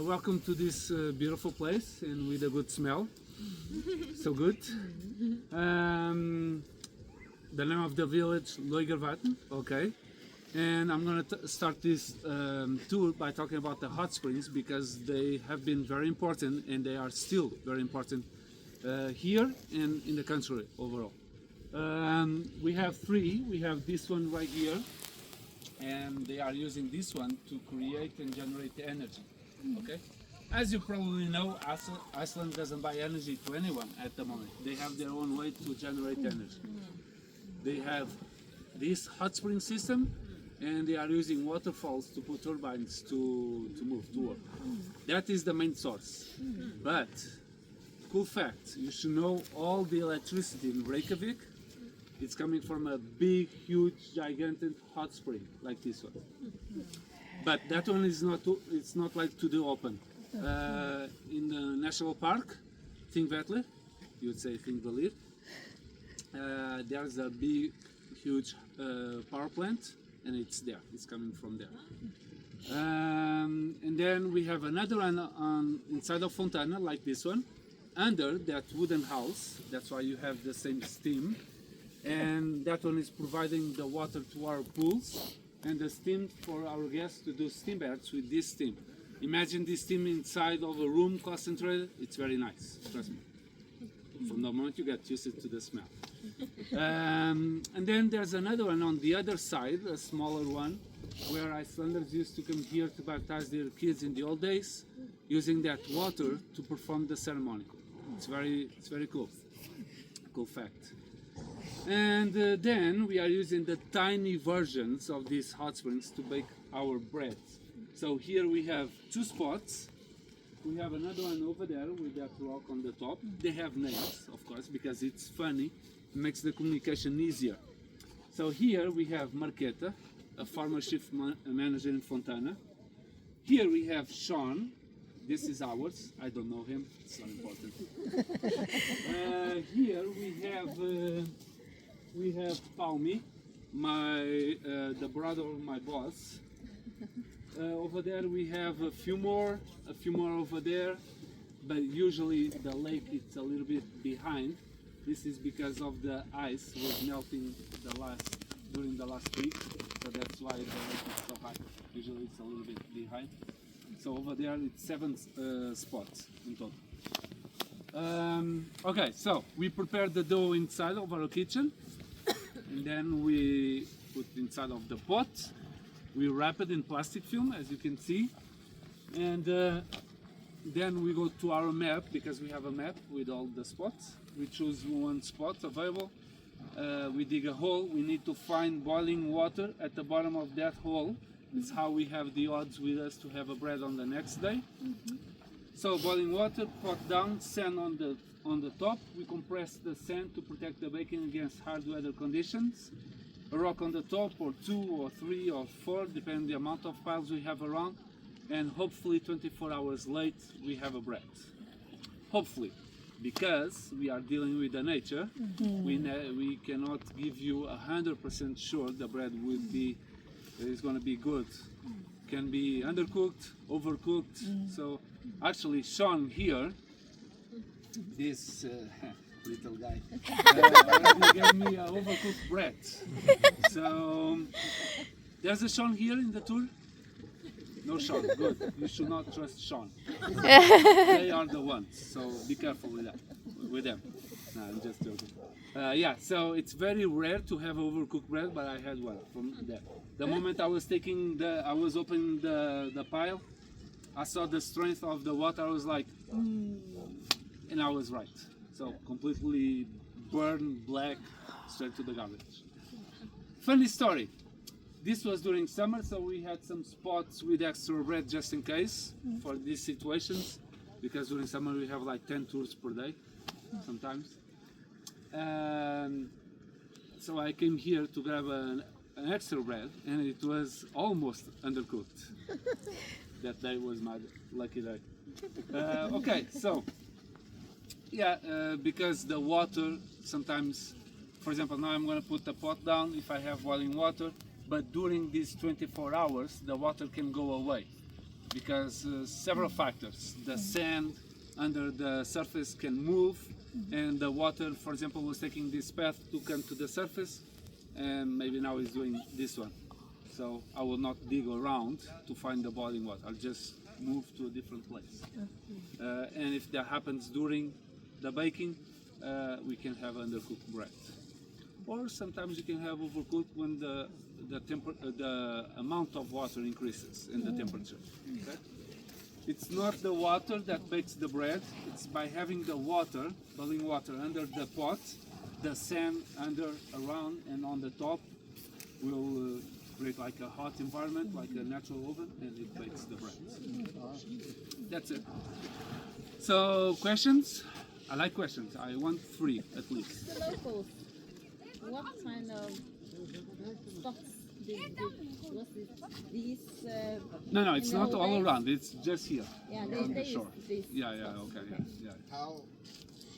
Welcome to this beautiful place and with a good smell. So good. The name of the village, Laugarvatn, okay. And I'm going to start this tour by talking about the hot springs because they have been very important and they are still very important here and in the country overall. We have three. We have this one right here, and they are using this one to create and generate energy. Okay, as you probably know, Iceland doesn't buy energy to anyone at the moment. They have their own way to generate energy. They have this hot spring system, and they are using waterfalls to put turbines to move to work. That is the main source. But cool fact, you should know all the electricity in Reykjavik, it's coming from a big, huge, gigantic hot spring like this one. But that one is not. It's not like to the open. In the national park, Thingvellir, you would say Thingvellir. There's a big, huge power plant, and it's there. It's coming from there. And then we have another one inside of Fontana, like this one, under that wooden house. That's why you have the same steam. And that one is providing the water to our pools and the steam for our guests to do steam baths with this steam. Imagine this steam inside of a room concentrated. It's very nice, trust me. From the moment you get used to the smell. And then there's another one on the other side, a smaller one, where Icelanders used to come here to baptize their kids in the old days, using that water to perform the ceremony. It's very cool. Cool fact. And then we are using the tiny versions of these hot springs to bake our bread. So here we have two spots. We have another one over there with that rock on the top. They have names, of course, because it's funny. It makes the communication easier. So here we have Marketa, a farmer shift manager in Fontana. Here we have Sean. This is ours. I don't know him. It's not important. Here we have Palmi, the brother of my boss. Over there we have a few more over there, but usually the lake is a little bit behind. This is because of the ice was melting during the last week, so that's why the lake is so high. Usually it's a little bit behind. So over there it's 7 spots in total. Okay, so we prepare the dough inside of our kitchen, and then we put inside of the pot. We wrap it in plastic film, as you can see, and then we go to our map, because we have a map with all the spots. We choose one spot available. We dig a hole. We need to find boiling water at the bottom of that hole. It's how we have the odds with us to have a bread on the next day. So boiling water, pot down, sand on the top. We compress the sand to protect the baking against hard weather conditions. A rock on the top, or 2 or 3 or 4, depending the amount of piles we have around. And hopefully 24 hours late we have a bread. Hopefully, because we are dealing with the nature, we cannot give you 100% sure the bread is going to be good. Can be undercooked, overcooked. So actually Sean here, this little guy, already gave me overcooked bread. So there's a Sean here in the tour? No Sean, good. You should not trust Sean. They are the ones, so be careful with them. No, I'm just joking. Yeah, so it's very rare to have overcooked bread, but I had one from there. The moment I was opening the pile, I saw the strength of the water. I was like, and I was right. So completely burned black, straight to the garbage. Funny story. This was during summer, so we had some spots with extra bread just in case for these situations, because during summer we have like 10 tours per day sometimes. So I came here to grab an extra bread, and it was almost undercooked. That day was my lucky day. Okay, so yeah, because the water sometimes, for example, now I'm going to put the pot down if I have boiling water, but during these 24 hours the water can go away. because several factors. The sand under the surface can move, and the water, for example, was taking this path to come to the surface, and maybe now it's doing this one. So I will not dig around to find the boiling water. I'll just move to a different place. And if that happens during the baking, we can have undercooked bread. Or sometimes you can have overcooked when the amount of water increases in the temperature. Okay? It's not the water that bakes the bread, it's by having the water, boiling water under the pot, the sand around and on the top will create like a hot environment, like a natural oven, and it bakes the bread. That's it. So questions? I like questions. I want 3 at least. The locals, what kind of spots was these? No, it's not all around. It's just here. Yeah, on the they shore. use this. Okay, yeah. How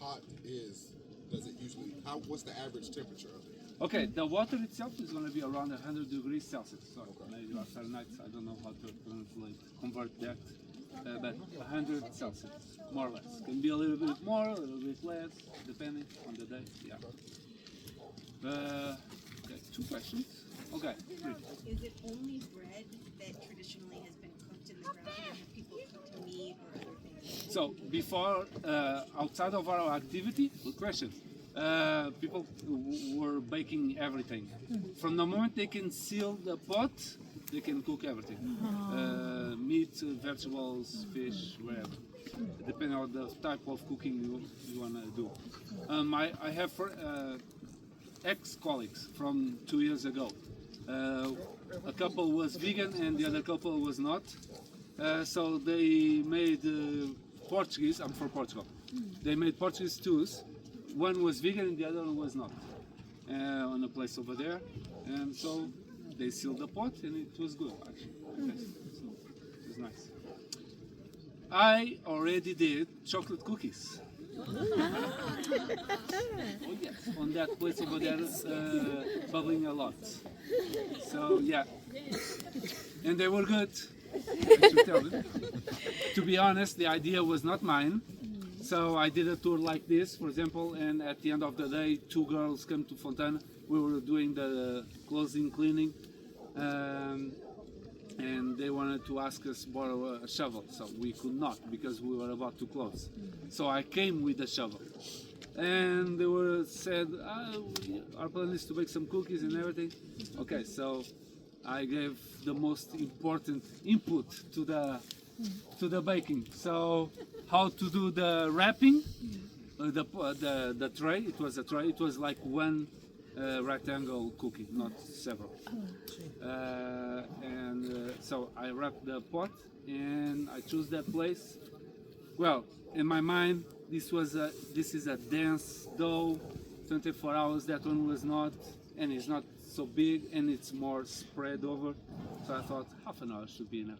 hot does it usually, what's the average temperature of it? Okay, the water itself is going to be around 100 degrees Celsius. So maybe Fahrenheit, I don't know how to convert that, but 100 Celsius, more or less. Can be a little bit more, a little bit less, depending on the day. Yeah. Okay, 2 questions. Okay. 3. Is it only bread that traditionally has been cooked in the ground, or have people cooked meat or other things? So before, outside of our activity, good question. People were baking everything. From the moment they can seal the pot, they can cook everything. Meat, vegetables, fish, whatever. Depending on the type of cooking you want to do. I have ex-colleagues from 2 years ago. A couple was vegan and the other couple was not. So they made Portuguese, I'm from Portugal. They made Portuguese stews. One was vegan and the other one was not. On a place over there. And so they sealed the pot and it was good actually. Okay. So it was nice. I already did chocolate cookies. Oh yes, on that place over there, bubbling a lot. So yeah, and they were good. I should tell them. To be honest, the idea was not mine. So I did a tour like this, for example, and at the end of the day, 2 girls came to Fontana. We were doing the closing cleaning, and they wanted to ask us to borrow a shovel, so we could not because we were about to close. So I came with a shovel, and they said, our plan is to bake some cookies and everything. Okay, so I gave the most important input to the baking. So how to do the wrapping, the tray. It was a tray. It was like one rectangle cookie, not several. So I wrapped the pot and I chose that place. Well, in my mind, this is a dense dough, 24 hours. That one was not, and it's not so big, and it's more spread over. So I thought half an hour should be enough,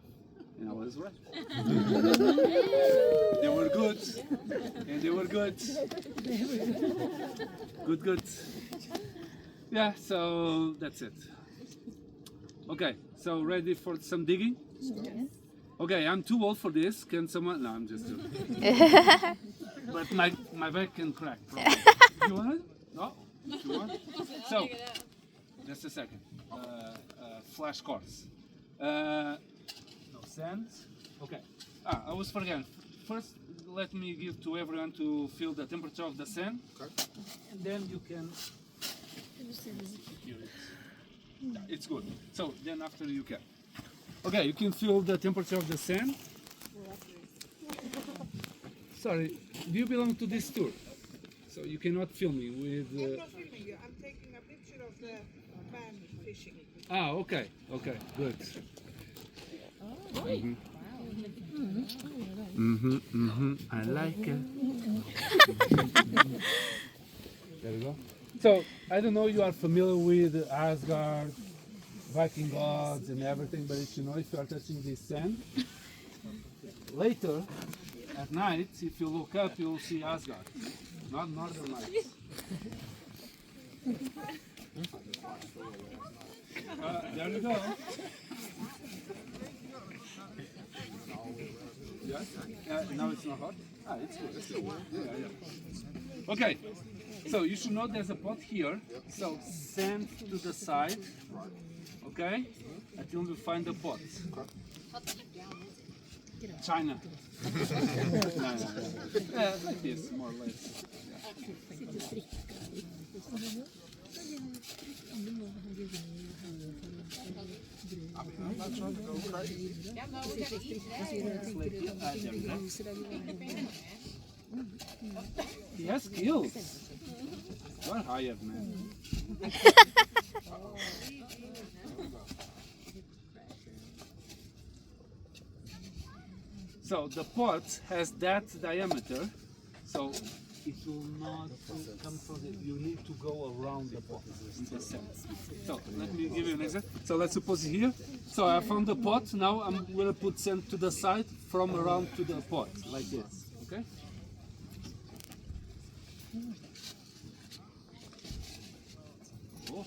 and I was right. They were good, and they were good. Good. Yeah, so that's it. Okay, so ready for some digging? Yes. Okay, I'm too old for this. Can someone? No, I'm just joking. But my back can crack. Probably. You want it? No? You want? So, just a second. Flash course. No sand. Okay. I was forgetting. First, let me give to everyone to feel the temperature of the sand. Okay. And then you can. It's good. So then after you can. Okay, you can feel the temperature of the sand. Sorry, do you belong to this tour? So you cannot film me with. I'm not filming you. I'm taking a picture of the man fishing. Okay, good. I like it. There we go. So I don't know if you are familiar with Asgard, Viking gods and everything, but if you are touching this sand, later at night, if you look up, you'll see Asgard, not Northern Lights. There we go. Now it's not hot? Ah, it's good. It's still warm. Yeah. Okay, so you should know there's a pot here. So sand to the side, okay? Until we find the pot. China. No. Like this, more or less. I'm not trying to go crazy. He has skills. You're hired, man. So the pot has that diameter, so it will not come from the, you need to go around the pot in the center. So let me give you an example. So let's suppose here, so I found the pot, now I'm gonna put sand to the side from around to the pot, like this, okay? Oh,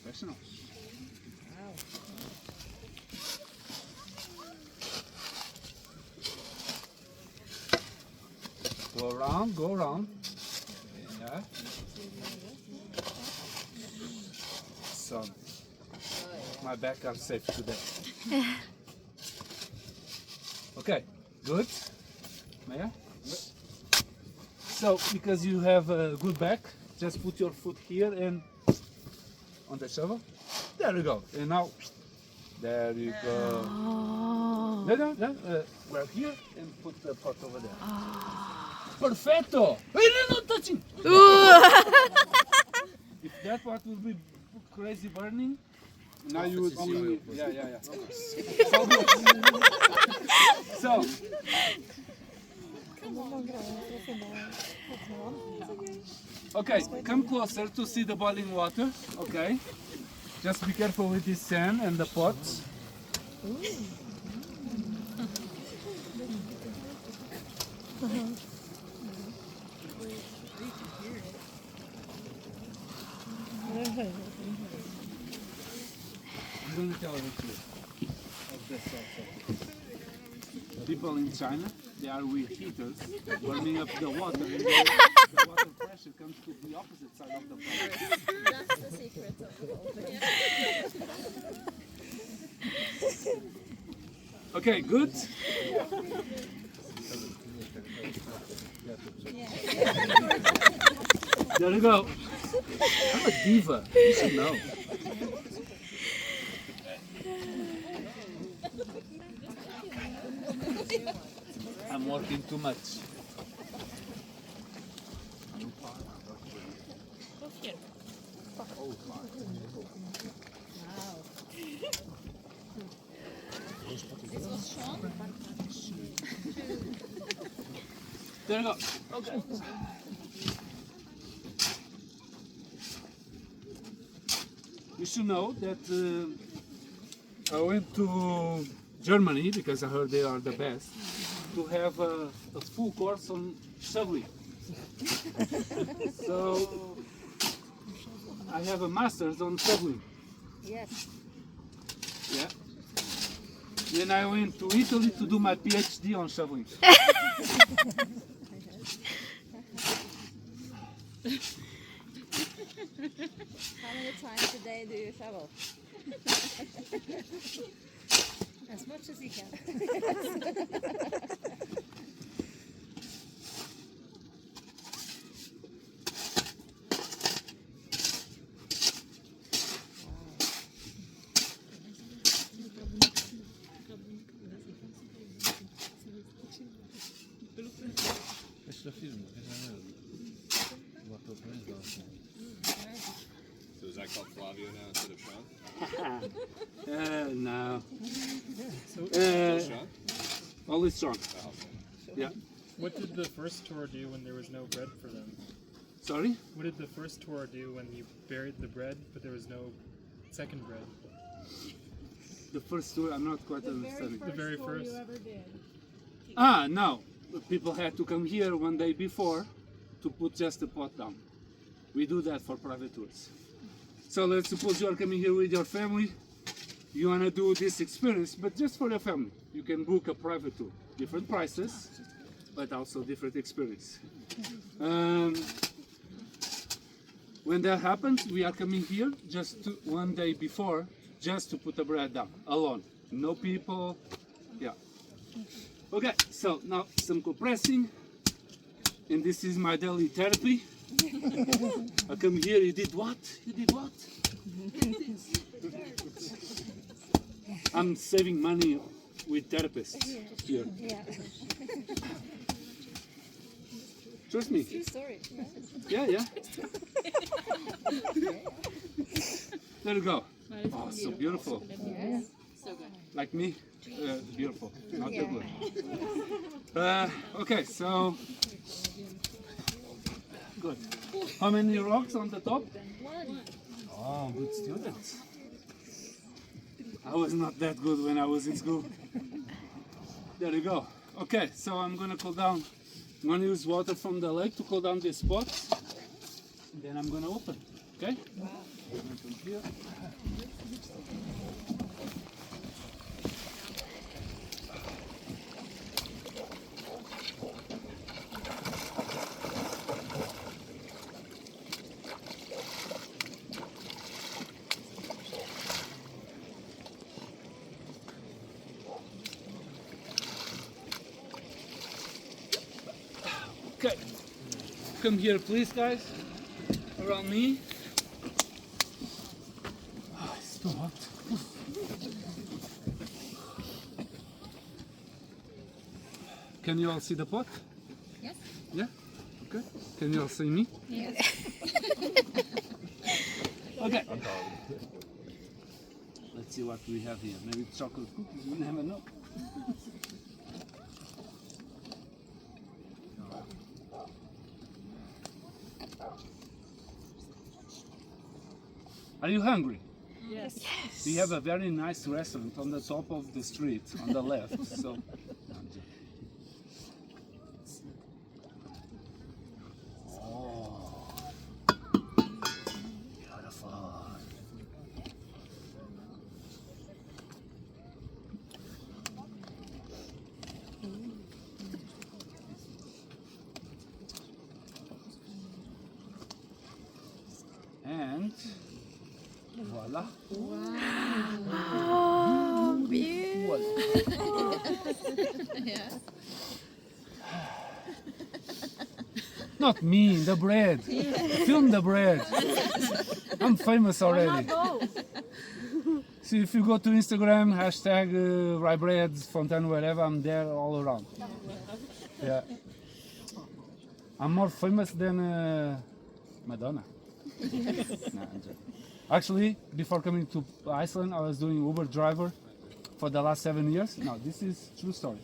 professional. Go around. Yeah. So, my back are safe today. Okay, good. Maya? So, because you have a good back, just put your foot here and on the shovel. There you go. And now, there you go. No. We're here and put the pot over there. Perfetto! Wait, no touching! If that part will be crazy burning, now you would see. Yeah. So, okay, come closer to see the boiling water. Okay, just be careful with this sand and the pot. I'm going to tell you the truth of this also. People in China, they are with heaters warming up the water, and the water pressure comes to the opposite side of the pot. That's the secret of Okay, good. There you go. I'm a diva. You should know. I'm working too much. There you go. Okay. You should know that I went to Germany because I heard they are the best to have a full course on shoveling. So I have a master's on shoveling. Yes. Yeah. Then I went to Italy to do my PhD on shoveling. How many times a day do you shovel? As much as you can. So is that called Flavio now instead of Sean? No. Still Sean? Always strong. Oh, Yeah. What did the first tour do when there was no bread for them? Sorry? What did the first tour do when you buried the bread, but there was no second bread? The first tour, I'm not quite understanding. The very first. No. People had to come here one day before to put just the pot down. We do that for private tours. So let's suppose you are coming here with your family you want to do this experience, but just for your family, you can book a private tour. Different prices, but also different experience. When that happens, we are coming here just one day before, just to put the bread down, alone. No people, yeah. Okay, so now some compressing, and this is my daily therapy. I come here, you did what? You did what? I'm saving money with therapists here. Yeah. Trust me. True story. Yeah, yeah. There you go. Oh, so beautiful. Yes. Like me, beautiful. Not that good. Okay, so good. How many rocks on the top? One. Oh, good students. I was not that good when I was in school. There you go. Okay, so I'm gonna cool down. I'm gonna use water from the lake to cool down this spot. And then I'm gonna open. Okay? Open here. Okay, come here please guys, around me. Oh, it's too hot. Can you all see the pot? Yes. Yeah? Okay. Can you all see me? Yes. Okay. Let's see what we have here. Maybe chocolate cookies, we never know. Are you hungry? Yes. We have a very nice restaurant on the top of the street, on the left. So, oh, beautiful. And voila. Oh, beautiful. Yeah. Not me, the bread. Film the bread. I'm famous already. See, if you go to Instagram, hashtag Laugarvatn Fontana, wherever, I'm there all around. Yeah. I'm more famous than Madonna. Nah, I'm joking. Actually, before coming to Iceland, I was doing Uber driver for the last 7 years. No, this is true story.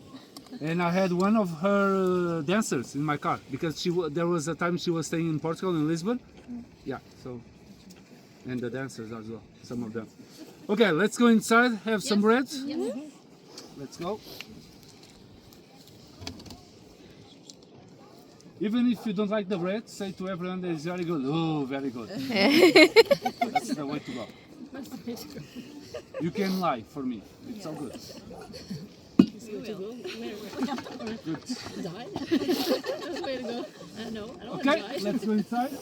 And I had one of her dancers in my car because there was a time she was staying in Portugal, in Lisbon. Yeah, so, and the dancers as well, some of them. Okay, let's go inside, have some bread. Let's go. Even if you don't like the bread, say to everyone that it's very good. Oh, very good. That's the way to go. You can lie for me. It's all good. Good. Okay, let's go inside.